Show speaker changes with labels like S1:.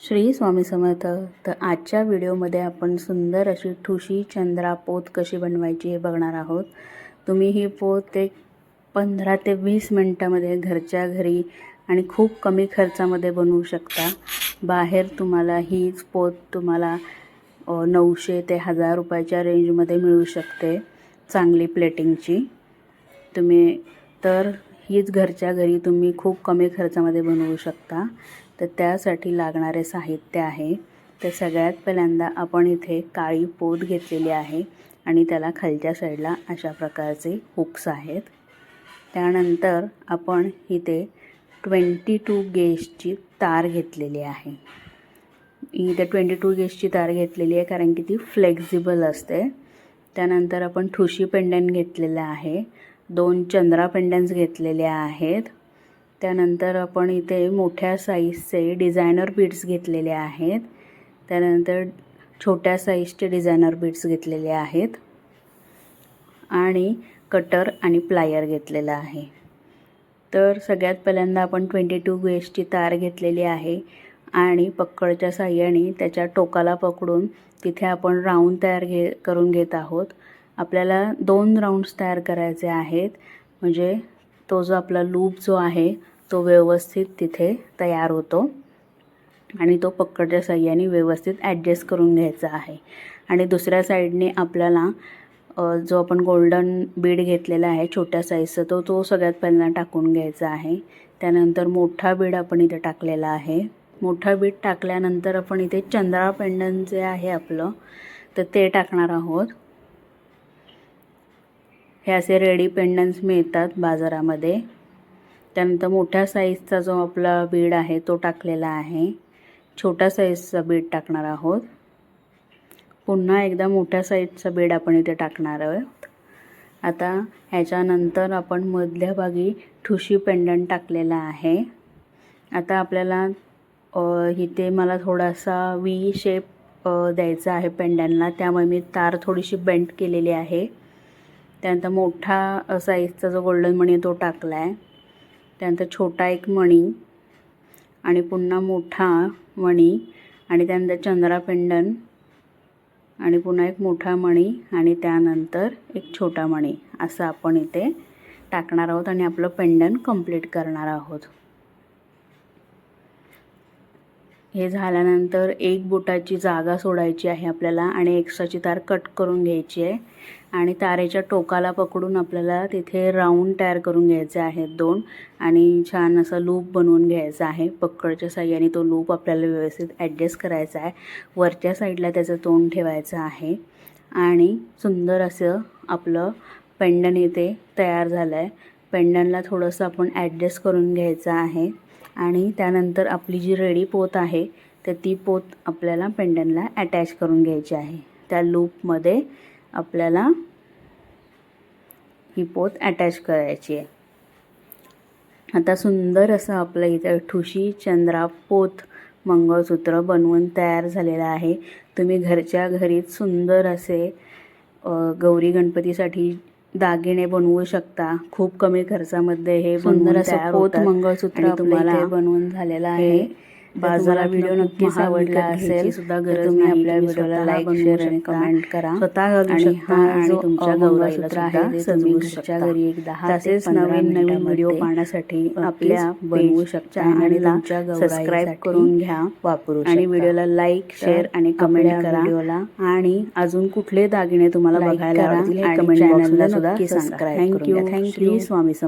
S1: श्री स्वामी समर्थ। तर आजच्या व्हिडिओमध्ये आपण सुंदर अशी ठुशी चंद्रा पोत कशी बनवायची हे बघणार आहोत। तुम्ही ही पोत एक 15 ते 20 मिनिटांमध्ये घरच्या घरी आणि खूप कमी खर्चामध्ये बनवू शकता। बाहेर तुम्हाला हीच पोत तुम्हाला 900 ते 1000 रुपयाच्या रेंजमध्ये मिळू शकते चांगली प्लेटिंगची। तुम्ही तर हीच घरच्या घरी तुम्ही खूप कमी खर्चामध्ये बनवू शकता। तर त्यासाठी लागणारे साहित्य आहे तर सगळ्यात पहिल्यांदा आपण इथे काळी पोत घेतलेली आहे आणि त्याला खालच्या साईडला अशा प्रकारचे हुक्स आहेत। त्यानंतर आपण इथे 22 गेजची तार घेतलेली आहे। इथे 22 गेजची तार घेतलेली आहे कारण की ती फ्लेक्सिबल असते। त्यानंतर आपण ठुशी पेंडंट घेतलेला आहे, 2 चंद्रा पेंडंट्स घेतलेले आहेत। त्यानंतर आपण इथे मोठ्या साईजचे डिझायनर बीड्स घेतलेले आहेत। त्यानंतर छोट्या साईजचे डिझायनर बीड्स घेतलेले आहेत आणि कटर आणि प्लायर घेतलेला आहे। तर सगळ्यात पहिल्यांदा आपण 22 गेजची तार घेतलेली आहे आणि पक्कडच्या साहाय्याने त्याच्या टोकाला पकडून तिथे आपण राऊंड तयार करून घेत आहोत। आपल्याला 2 राऊंड्स तयार करायचे आहेत म्हणजे तो जो आपला लूप जो आहे तो व्यवस्थित तिथे तयार होतो आणि तो पक्कडच्या साहाय्याने व्यवस्थित ॲडजस्ट करून घ्यायचा आहे। आणि दुसऱ्या साईडने आपल्याला जो आपण गोल्डन बीड घेतलेला आहे छोट्या साईजचा तो सगळ्यात पहिल्यांदा टाकून घ्यायचा आहे। त्यानंतर मोठा बीड आपण इथे टाकलेला आहे। मोठा बीड टाकल्यानंतर आपण इथे चंद्रा पेंडंट जे आहे आपलं तर ते टाकणार आहोत। हे असे रेडी पेंडंट्स मिळतात बाजारामध्ये। त्यानंतर मोठ्या साईजचा जो आपला बीड आहे तो टाकलेला आहे, छोट्या साईजचा बीड टाकणार आहोत। पुन्हा एकदा मोठ्या साईजचा बीड आपण इथे टाकणार आहोत। आता ह्याच्यानंतर आपण मधल्या भागी ठुशी पेंडंट टाकलेला आहे। आता आपल्याला इथे मला थोडासा व्ही शेप द्यायचा आहे पेंडंटला, त्यामुळे मी तार थोडीशी बेंड केलेली आहे। त्यानंतर मोठा साईजचा जो गोल्डन मणी तो टाकला आहे। त्यानंतर छोटा एक मणी आणि पुन्हा मोठा मणी आणि त्यानंतर चंद्रा पेंडंट आणि पुन्हा एक मोठा मणी आणि त्यानंतर एक छोटा मणी असं आपण इथे टाकणार आहोत आणि आपलं पेंडंट कंप्लीट करणार आहोत। हे झाल्यानंतर एक बोटाची जागा सोडायची आहे आपल्याला आणि एक्स्ट्राची तार कट करून घ्यायची आहे आणि तारेच्या टोकाला पकडून आपल्याला तिथे राऊंड तयार करून घ्यायचे आहेत 2 आणि छान असा लूप बनवून घ्यायचा आहे। पकडच्या साहाय्याने तो लूप आपल्याला व्यवस्थित ॲडजस्ट करायचा आहे। वरच्या साईडला त्याचं तोंड ठेवायचं आहे आणि सुंदर असं आपलं पेंडंट इथे तयार झालं आहे। पेंडंटला थोडंसं आपण ॲडजस्ट करून घ्यायचं आहे आणि त्यानंतर आपली जी रेडी पोत आहे तर ती पोत आपल्याला पेंडंटला अटॅच करून घ्यायची आहे। त्या लूपमध्ये आपल्याला ही पोत अटॅच करायची आहे। आता सुंदर असं आपलं इथे ठुशी चंद्रा पोत मंगळसूत्र बनवून तयार झालेलं आहे। तुम्ही घरच्या घरीच सुंदर असे गौरी गणपतीसाठी दागिने बनवू शकता। खूप कमी खर्चामध्ये हे सुंदर असं पोत मंगळसूत्र तुम्हाला बनवून झालेलं आहे। बाजारात व्हिडिओ नक्कीच आवडला असेल सुद्धा गरज तुम्ही आपल्या व्हिडिओला लाईक शेअर आणि कमेंट करा, स्वतः घालू शकता आणि तुमच्या मंगळसूत्र आहे सजवू शकता घरी एक 10 तसेच नवीन व्हिडिओ पाहण्यासाठी आपल्या बनवू शकता आणि तुमच्या सबस्क्राइब करून घ्या वापरू आणि व्हिडिओला लाईक शेअर आणि कमेंट करा व्हिडिओला आणि अजून कुठले दागिने तुम्हाला बघायला आवडतील हे कमेंट बॉक्समध्ये सुद्धा सबस्क्राइब करा। थँक्यू। श्री स्वामी समर्थ।